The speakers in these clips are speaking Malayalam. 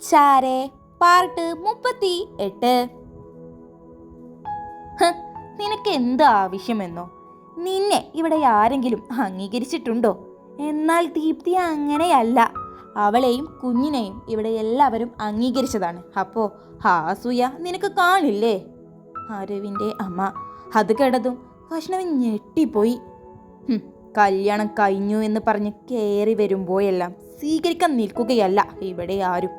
ചാരെ പാർട്ട് 38. നിനക്ക് എന്ത് ആവശ്യമെന്നോ? നിന്നെ ഇവിടെ ആരെങ്കിലും അംഗീകരിച്ചിട്ടുണ്ടോ? എന്നാൽ ദീപ്തി അങ്ങനെയല്ല. അവളെയും കുഞ്ഞിനെയും ഇവിടെ എല്ലാവരും അംഗീകരിച്ചതാണ്. അപ്പോൾ അസൂയ നിനക്ക് കാണില്ലേ? അരവിൻ്റെ അമ്മ അത് കേട്ടതും വൈഷ്ണവി ഞെട്ടിപ്പോയി. കല്യാണം കഴിഞ്ഞു എന്ന് പറഞ്ഞ് കയറി വരുമ്പോഴെല്ലാം സ്വീകരിക്കാൻ നിൽക്കുകയല്ല ഇവിടെ ആരും.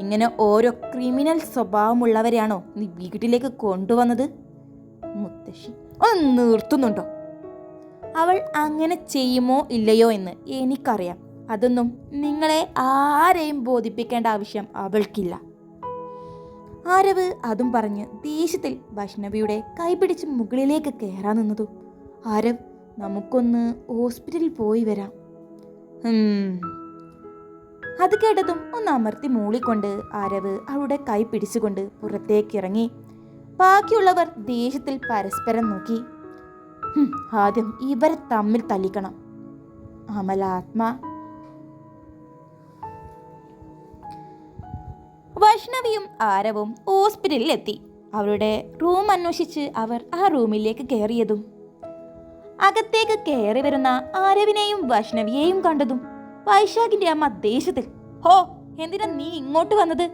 ഇങ്ങനെ ഓരോ ക്രിമിനൽ സ്വഭാവമുള്ളവരെയാണോ നീ വീട്ടിലേക്ക് കൊണ്ടുവന്നത്? മുത്തശ്ശി ഒന്ന് നിർത്തുന്നുണ്ടോ? അവൾ അങ്ങനെ ചെയ്യുമോ ഇല്ലയോ എന്ന് എനിക്കറിയാം. അതൊന്നും നിങ്ങളെ ആരെയും ബോധിപ്പിക്കേണ്ട ആവശ്യം അവൾക്കില്ല. ആരവ് അതും പറഞ്ഞ് ദേഷ്യത്തിൽ വൈഷ്ണവിയുടെ കൈപിടിച്ച് മുകളിലേക്ക് കയറാൻ നിന്നതു. ആരവ്, നമുക്കൊന്ന് ഹോസ്പിറ്റലിൽ പോയി വരാം. അത് കേട്ടതും ഒന്ന് അമർത്തി മൂളിക്കൊണ്ട് ആരവ് അവളുടെ കൈ പിടിച്ചുകൊണ്ട് പുറത്തേക്കിറങ്ങി. ബാക്കിയുള്ളവർ ദേഷ്യത്തിൽ പരസ്പരം നോക്കി. ആദ്യം ഇവരെ തമ്മിൽ തല്ലിക്കണം. അമലാത്മ വൈഷ്ണവിയും ആരവും ഹോസ്പിറ്റലിൽ എത്തി. അവരുടെ റൂം അന്വേഷിച്ച് അവർ ആ റൂമിലേക്ക് കയറിയതും അകത്തേക്ക് കയറി വരുന്ന ആരവിനെയും വൈഷ്ണവിയെയും കണ്ടതും വൈശാഖിന്റെ അമ്മ ദേഷ്യത്തിൽ, ഹോ, എന്തിനാ നീ ഇങ്ങോട്ട് വന്നത്?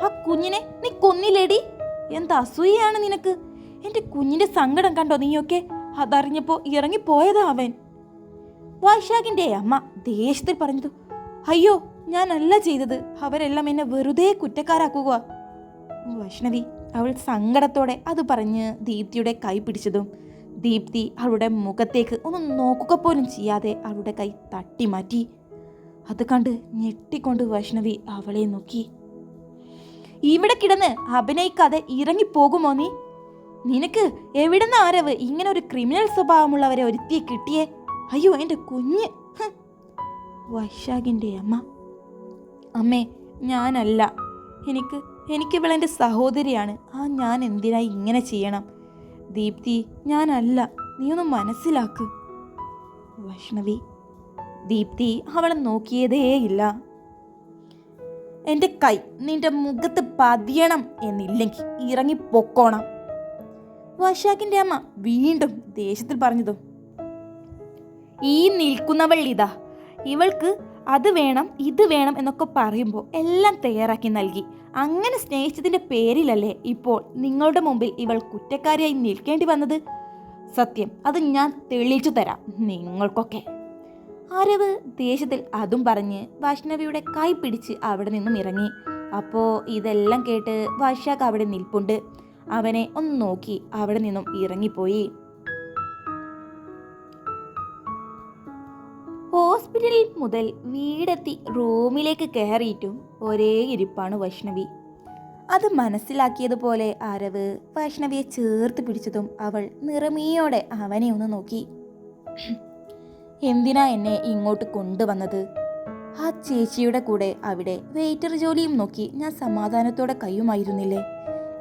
ആ കുഞ്ഞിനെ നീ കൊന്നില്ലേടി? എന്ത് അസൂയാണ് നിനക്ക്? എന്റെ കുഞ്ഞിന്റെ സങ്കടം കണ്ടോ നീയൊക്കെ? അതറിഞ്ഞപ്പോ ഇറങ്ങിപ്പോയതാ അവൻ. വൈശാഖിന്റെ അമ്മ ദേഷ്യത്തിൽ പറഞ്ഞതു, അയ്യോ, ഞാനല്ല ചെയ്തത്. അവരെല്ലാം എന്നെ വെറുതെ കുറ്റക്കാരാക്കുക. വൈഷ്ണവി അവൾ സങ്കടത്തോടെ അത് പറഞ്ഞ് ദീപ്തിയുടെ കൈ പിടിച്ചതും ദീപ്തി അവളുടെ മുഖത്തേക്ക് ഒന്ന് നോക്കുക പോലും ചെയ്യാതെ അവളുടെ കൈ തട്ടി മാറ്റി. അത് കണ്ട് ഞെട്ടിക്കൊണ്ട് വൈഷ്ണവി അവളെ നോക്കി. ഇവിടെ കിടന്ന് അഭിനയിക്കാതെ ഇറങ്ങിപ്പോകുമോ നീ? നിനക്ക് എവിടുന്ന് ആരവ് ഇങ്ങനെ ഒരു ക്രിമിനൽ സ്വഭാവമുള്ളവരെ ഒരുത്തിയെ കിട്ടിയേ? അയ്യോ, എൻ്റെ കുഞ്ഞ്. വൈശാഖിൻ്റെ അമ്മ, അമ്മേ, ഞാനല്ല. എനിക്കിവളെൻ്റെ സഹോദരിയാണ്. ഞാൻ എന്തിനായി ഇങ്ങനെ ചെയ്യണം? ദീപ്തി, ഞാനല്ല. നീ ഒന്ന് മനസ്സിലാക്ക്. വൈഷ്ണവി. ദീപ്തി അവളെ നോക്കിയതേയില്ല. എൻ്റെ കൈ നിന്റെ മുഖത്ത് പതിയണം എന്നില്ലെങ്കിൽ ഇറങ്ങിപ്പൊക്കോണം. വൈശാഖിൻ്റെ അമ്മ വീണ്ടും ദേഷ്യത്തിൽ പറഞ്ഞതും, ഈ നിൽക്കുന്നവൾ ഇതാ, ഇവൾക്ക് അത് വേണം ഇത് വേണം എന്നൊക്കെ പറയുമ്പോൾ എല്ലാം തയ്യാറാക്കി നൽകി. അങ്ങനെ സ്നേഹിച്ചതിൻ്റെ പേരിലല്ലേ ഇപ്പോൾ നിങ്ങളുടെ മുമ്പിൽ ഇവൾ കുറ്റക്കാരിയായി നിൽക്കേണ്ടി വന്നത്? സത്യം, അത് ഞാൻ തെളിയിച്ചു തരാം നിങ്ങൾക്കൊക്കെ. ആരവ് ദേഷ്യത്തിൽ അതും പറഞ്ഞ് വൈഷ്ണവിയുടെ കൈ പിടിച്ച് അവിടെ നിന്നും ഇറങ്ങി. അപ്പോൾ ഇതെല്ലാം കേട്ട് വൈശാഖ് അവിടെ നിൽപ്പുണ്ട്. അവനെ ഒന്ന് നോക്കി അവിടെ നിന്നും ഇറങ്ങിപ്പോയി. ഹോസ്പിറ്റലിൽ മുതൽ വീടെത്തി റൂമിലേക്ക് കയറിയിട്ടും ഒരേ ഇരിപ്പാണ് വൈഷ്ണവി. അത് മനസ്സിലാക്കിയതുപോലെ ആരവ് വൈഷ്ണവിയെ ചേർത്ത് പിടിച്ചതും അവൾ നിറമീയോടെ അവനെ ഒന്ന് നോക്കി. എന്തിനാ എന്നെ ഇങ്ങോട്ട് കൊണ്ടുവന്നത്? ആ ചേച്ചിയുടെ കൂടെ അവിടെ വെയിറ്റർ ജോലിയും നോക്കി ഞാൻ സമാധാനത്തോടെ കഴിയുമായിരുന്നില്ലേ?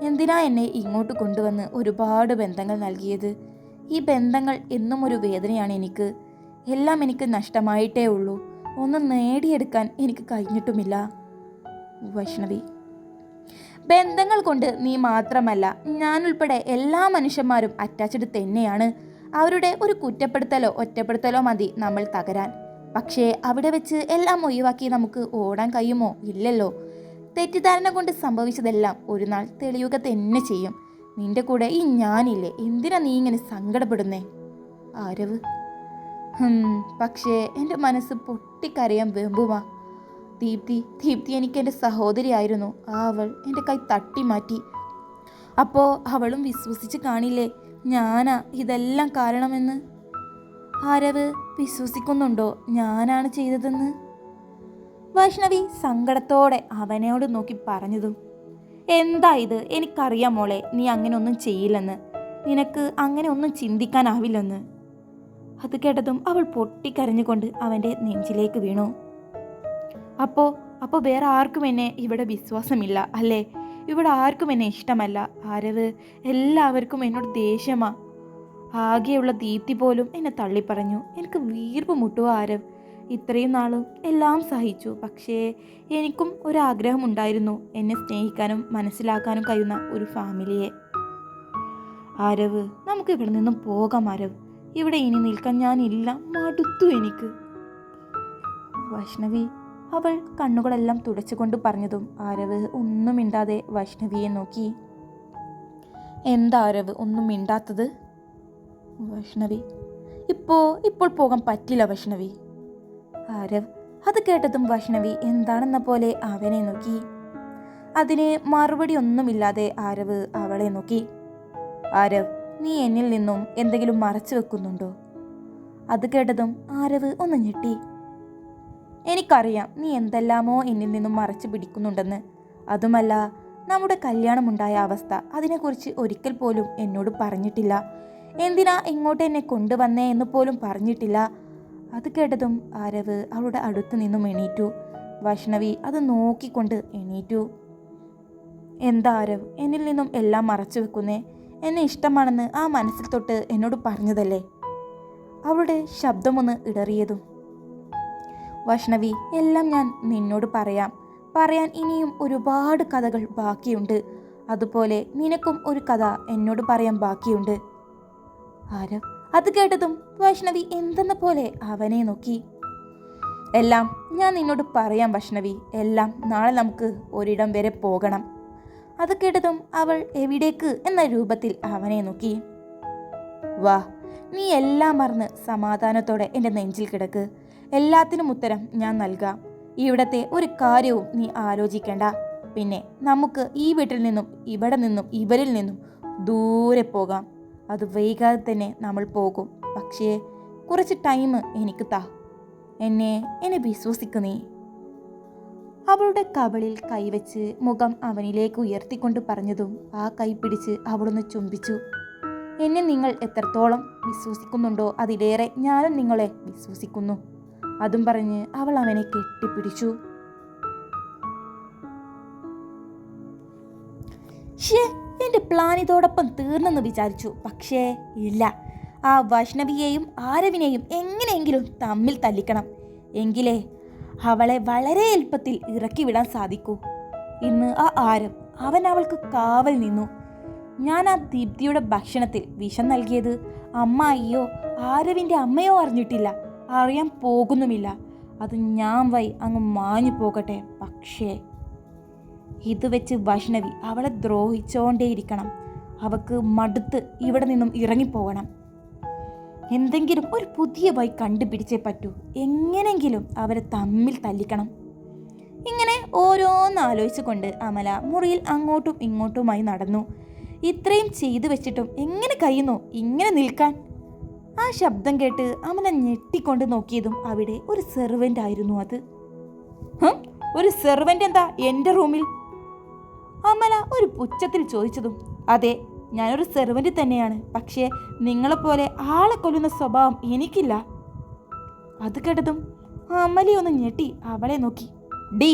എന്തിനാ എന്നെ ഇങ്ങോട്ട് കൊണ്ടുവന്ന് ഒരുപാട് ബന്ധങ്ങൾ നൽകിയത്? ഈ ബന്ധങ്ങൾ എന്നും ഒരു വേദനയാണ് എനിക്ക്. എല്ലാം എനിക്ക് നഷ്ടമായിട്ടേ ഉള്ളൂ. ഒന്നും നേടിയെടുക്കാൻ എനിക്ക് കഴിഞ്ഞിട്ടുമില്ല. വൈഷ്ണവി, ബന്ധങ്ങൾ കൊണ്ട് നീ മാത്രമല്ല, ഞാനുൾപ്പെടെ എല്ലാ മനുഷ്യന്മാരും അറ്റാച്ച്ഡ് തന്നെയാണ്. അവരുടെ ഒരു കുറ്റപ്പെടുത്തലോ ഒറ്റപ്പെടുത്തലോ മതി നമ്മൾ തകരാൻ. പക്ഷേ അവിടെ വെച്ച് എല്ലാം ഒഴിവാക്കി നമുക്ക് ഓടാൻ കഴിയുമോ? ഇല്ലല്ലോ. തെറ്റിദ്ധാരണ കൊണ്ട് സംഭവിച്ചതെല്ലാം ഒരു നാൾ തെളിയുക തന്നെ ചെയ്യും. നിന്റെ കൂടെ ഈ ഞാനില്ലേ, എന്തിനാ നീ ഇങ്ങനെ സങ്കടപ്പെടുന്നേ? ആരവ്, പക്ഷേ എൻ്റെ മനസ്സ് പൊട്ടിക്കരയാൻ വെമ്പുമാ. ദീപ്തി എനിക്ക് എൻ്റെ സഹോദരിയായിരുന്നു. അവൾ എൻ്റെ കൈ തട്ടി മാറ്റി. അപ്പോൾ അവളും വിശ്വസിച്ച് കാണില്ലേ ഞാനാ ഇതെല്ലാം കാരണമെന്ന്? ആരവ് വിശ്വസിക്കുന്നുണ്ടോ ഞാനാണ് ചെയ്തതെന്ന്? വൈഷ്ണവി സങ്കടത്തോടെ അവനോട് നോക്കി പറഞ്ഞതും, എന്താ ഇത്? എനിക്കറിയാം മോളെ, നീ അങ്ങനെ ഒന്നും ചെയ്യില്ലെന്ന്. നിനക്ക് അങ്ങനെ ഒന്നും ചിന്തിക്കാനാവില്ലെന്ന്. അത് കേട്ടതും അവൾ പൊട്ടിക്കരഞ്ഞുകൊണ്ട് അവൻ്റെ നെഞ്ചിലേക്ക് വീണു. അപ്പോൾ വേറെ ആർക്കും എന്നെ ഇവിടെ വിശ്വാസമില്ല അല്ലേ? ഇവിടെ ആർക്കും എന്നെ ഇഷ്ടമല്ല ആരവ്. എല്ലാവർക്കും എന്നോട് ദേഷ്യമാ. ആകെയുള്ള ദീപ്തി പോലും എന്നെ തള്ളിപ്പറഞ്ഞു. എനിക്ക് വീർപ്പ് മുട്ടുക ആരവ്. ഇത്രയും നാളും എല്ലാം സഹിച്ചു. പക്ഷേ എനിക്കും ഒരാഗ്രഹമുണ്ടായിരുന്നു, എന്നെ സ്നേഹിക്കാനും മനസ്സിലാക്കാനും കഴിയുന്ന ഒരു ഫാമിലിയെ. ആരവ്, നമുക്ക് ഇവിടെ നിന്നും പോകാം ആരവ്. ഇവിടെ ഇനി നിൽക്കാൻ ഞാനില്ല, മടുത്തു എനിക്ക്. വൈഷ്ണവി, അവൾ കണ്ണുകളെല്ലാം തുടച്ചുകൊണ്ട് പറഞ്ഞതും ആരവ് ഒന്നും മിണ്ടാതെ വൈഷ്ണവിയെ നോക്കി. എന്താ ആരവ് ഒന്നും മിണ്ടാത്തത്? വൈഷ്ണവി, ഇപ്പോൾ പോകാൻ പറ്റില്ല വൈഷ്ണവി. ആരവ് അത് കേട്ടതും വൈഷ്ണവി എന്താണെന്ന പോലെ അവനെ നോക്കി. അതിന് മറുപടി ഒന്നുമില്ലാതെ ആരവ് അവളെ നോക്കി. ആരവ്, നീ എന്നിൽ നിന്നും എന്തെങ്കിലും മറച്ചു വെക്കുന്നുണ്ടോ? അത് കേട്ടതും ആരവ് ഒന്ന് ഞെട്ടി. എനിക്കറിയാം നീ എന്തെല്ലാമോ എന്നിൽ നിന്നും മറച്ചു പിടിക്കുന്നുണ്ടെന്ന്. അതുമല്ല, നമ്മുടെ കല്യാണമുണ്ടായ അവസ്ഥ, അതിനെക്കുറിച്ച് ഒരിക്കൽ പോലും എന്നോട് പറഞ്ഞിട്ടില്ല. എന്തിനാ ഇങ്ങോട്ട് എന്നെ കൊണ്ടുവന്നേ എന്ന് പോലും പറഞ്ഞിട്ടില്ല. അത് കേട്ടതും ആരവ് അവളുടെ അടുത്ത് നിന്നും എണീറ്റു. വൈഷ്ണവി അത് നോക്കിക്കൊണ്ട് എണീറ്റു. എന്താ ആരവ്, എന്നിൽ നിന്നും എല്ലാം മറച്ചു വെക്കുന്നേ? എന്നെ ഇഷ്ടമാണെന്ന് ആ മനസ്സിൽ തൊട്ട് എന്നോട് പറഞ്ഞതല്ലേ? അവളുടെ ശബ്ദമൊന്ന് ഇടറിയതും. വൈഷ്ണവി, എല്ലാം ഞാൻ നിന്നോട് പറയാൻ ഇനിയും ഒരുപാട് കഥകൾ ബാക്കിയുണ്ട്. അതുപോലെ നിനക്കും ഒരു കഥ എന്നോട് പറയാൻ ബാക്കിയുണ്ട്. ആരവ് അത് കേട്ടതും വൈഷ്ണവി എന്തെന്ന പോലെ അവനെ നോക്കി. എല്ലാം ഞാൻ നിന്നോട് പറയാം വൈഷ്ണവി, എല്ലാം. നാളെ നമുക്ക് ഒരിടം വരെ പോകണം. അത് കേട്ടതും അവൾ എവിടേക്ക് എന്ന രൂപത്തിൽ അവനെ നോക്കി. വാ, നീ എല്ലാം മറന്ന് സമാധാനത്തോടെ എൻ്റെ നെഞ്ചിൽ കിടക്ക്. എല്ലാത്തിനും ഉത്തരം ഞാൻ നൽകാം. ഇവിടത്തെ ഒരു കാര്യവും നീ ആലോചിക്കേണ്ട. പിന്നെ നമുക്ക് ഈ വീട്ടിൽ നിന്നും ഇവിടെ നിന്നും ഇവരിൽ നിന്നും ദൂരെ പോകാം. അത് വൈകാതെ തന്നെ നമ്മൾ പോകും. പക്ഷേ കുറച്ച് ടൈം എനിക്ക് താ. എന്നെ വിശ്വസിക്കു നീ. അവളുടെ കവിളിൽ കൈവച്ച് മുഖം അവനിലേക്ക് ഉയർത്തിക്കൊണ്ട് പറഞ്ഞതും ആ കൈ പിടിച്ച് അവളൊന്ന് ചുംബിച്ചു. എന്നെ നിങ്ങൾ എത്രത്തോളം വിശ്വസിക്കുന്നുണ്ടോ അതിലേറെ ഞാനും നിങ്ങളെ വിശ്വസിക്കുന്നു. അതും പറഞ്ഞ് അവൾ അവനെ കെട്ടിപ്പിടിച്ചു. എന്റെ പ്ലാൻ ഇതോടൊപ്പം തീർന്നെന്ന് വിചാരിച്ചു. പക്ഷേ ഇല്ല. ആ വൈഷ്ണവിയെയും ആരവിനെയും എങ്ങനെയെങ്കിലും തമ്മിൽ തല്ലിക്കണം. എങ്കിലേ അവളെ വളരെ എളുപ്പത്തിൽ ഇറക്കി വിടാൻ സാധിക്കൂ. ഇന്ന് ആ ആരവ്, അവൻ അവൾക്ക് കാവൽ നിന്നു. ഞാൻ ആ ദീപ്തിയുടെ ഭക്ഷണത്തിൽ വിഷം നൽകിയത് അമ്മായിയോ ആരവിൻ്റെ അമ്മയോ അറിഞ്ഞിട്ടില്ല, അറിയാൻ പോകുന്നുമില്ല. അത് ഞാൻ അങ്ങ് മാഞ്ഞു പോകട്ടെ. പക്ഷേ ഇത് വെച്ച് വൈഷ്ണവി അവളെ ദ്രോഹിച്ചോണ്ടേയിരിക്കണം. അവൾക്ക് മടുത്ത് ഇവിടെ നിന്നും ഇറങ്ങിപ്പോകണം. എന്തെങ്കിലും ഒരു പുതിയ വഴി കണ്ടുപിടിച്ചേ പറ്റൂ. എങ്ങനെങ്കിലും അവരെ തമ്മിൽ തല്ലിക്കണം. ഇങ്ങനെ ഓരോന്നാലോചിച്ചു കൊണ്ട് അമല മുറിയിൽ അങ്ങോട്ടും ഇങ്ങോട്ടുമായി നടന്നു. ഇത്രയും ചെയ്തു വെച്ചിട്ടും എങ്ങനെ കഴിയുന്നു ഇങ്ങനെ നിൽക്കാൻ? ആ ശബ്ദം കേട്ട് അമല ഞെട്ടിക്കൊണ്ട് നോക്കിയതും അവിടെ ഒരു സെർവൻ്റ് ആയിരുന്നു. അത് ഒരു സെർവൻ്റ് എന്താ എൻ്റെ റൂമിൽ? അമല ഒരു പുച്ഛത്തിൽ ചോദിച്ചതും. അതെ, ഞാനൊരു സെർവൻ്റ് തന്നെയാണ്. പക്ഷേ നിങ്ങളെപ്പോലെ ആളെ കൊല്ലുന്ന സ്വഭാവം എനിക്കില്ല. അത് കേട്ടതും അമലയൊന്ന് ഞെട്ടി അവളെ നോക്കി. ഡി,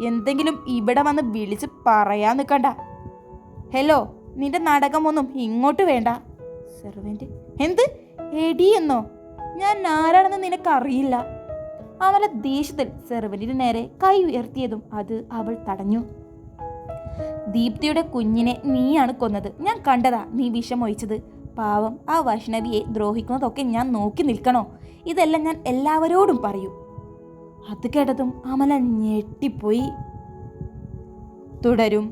എന്തെങ്കിലും ഇവിടെ വന്ന് വിളിച്ച് പറയാൻ നിൽക്കണ്ട. ഹലോ, നിന്റെ നാടകമൊന്നും ഇങ്ങോട്ട് വേണ്ട. സെർവൻ്റ്? എന്ത് എടി എന്നോ? ഞാൻ ആരാണെന്ന് നിനക്കറിയില്ല. അവളെ ദേഷ്യത്തിൽ സെർവന്റിന് നേരെ കൈ ഉയർത്തിയതും അത് അവൾ തടഞ്ഞു. ദീപ്തിയുടെ കുഞ്ഞിനെ നീയാണ് കൊന്നത്. ഞാൻ കണ്ടതാ നീ വിഷം ഒഴിച്ചത്. പാവം ആ വൈഷ്ണവിയെ ദ്രോഹിക്കുന്നതൊക്കെ ഞാൻ നോക്കി നിൽക്കണോ? ഇതെല്ലാം ഞാൻ എല്ലാവരോടും പറയൂ. അത് കേട്ടതും അമല ഞെട്ടിപ്പോയി. തുടരും.